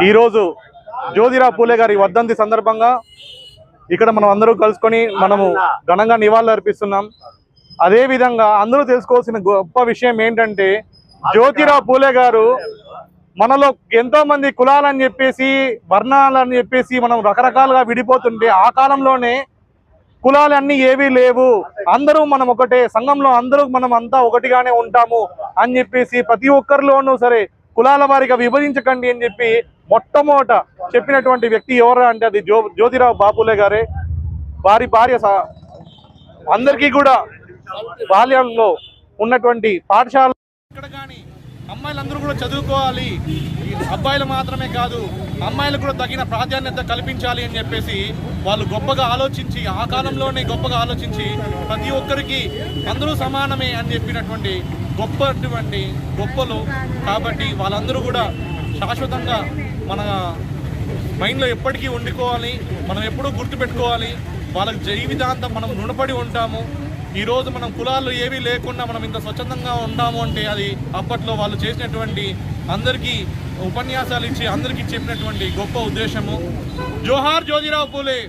ఈరోజు జ్యోతిరావు పూలే గారి వర్ధంతి సందర్భంగా ఇక్కడ మనం అందరూ కలుసుకొని మనము ఘనంగా నివాళులు అర్పిస్తున్నాం. అదేవిధంగా అందరూ తెలుసుకోవాల్సిన గొప్ప విషయం ఏంటంటే జ్యోతిరావు పూలే గారు మనలో ఎంతో మంది కులాలని చెప్పేసి వర్ణాలని చెప్పేసి మనం రకరకాలుగా విడిపోతుంటే ఆ కాలంలోనే కులాలన్నీ ఏవీ లేవు, అందరూ మనం ఒకటే, సంఘంలో అందరూ మనం అంతా ఒకటిగానే ఉంటాము అని చెప్పేసి ప్రతి ఒక్కరిలోనూ సరే కులాల వారిగా విభజించకండి అని చెప్పి మొట్టమొదట చెప్పినటువంటి వ్యక్తి ఎవరు అంటే అది జ్యోతిరావు బాపులే గారే. వారి భార్య అందరికీ కూడా బాల్యంలో ఉన్నటువంటి పాఠశాల ఇక్కడ కానీ అమ్మాయిలందరూ కూడా చదువుకోవాలి, అబ్బాయిలు మాత్రమే కాదు అమ్మాయిలకు కూడా తగిన ప్రాధాన్యత కల్పించాలి అని చెప్పేసి వాళ్ళు గొప్పగా ఆలోచించి ఆ కాలంలోనే గొప్పగా ఆలోచించి ప్రతి ఒక్కరికి అందరూ సమానమే అని చెప్పినటువంటి గొప్పలు. కాబట్టి వాళ్ళందరూ కూడా శాశ్వతంగా మన మైండ్లో ఎప్పటికీ ఉండుకోవాలి, మనం ఎప్పుడూ గుర్తుపెట్టుకోవాలి. వాళ్ళకి జీవితాంతం మనం రుణపడి ఉంటాము. ఈరోజు మనం కులాలు ఏవీ లేకుండా మనం ఇంత స్వచ్ఛందంగా ఉన్నాము అంటే అది అప్పట్లో వాళ్ళు చేసినటువంటి అందరికీ ఉపన్యాసాలు ఇచ్చి అందరికీ చెప్పినటువంటి గొప్ప ఉద్దేశము. జోహార్ జ్యోతిరావు పూలే.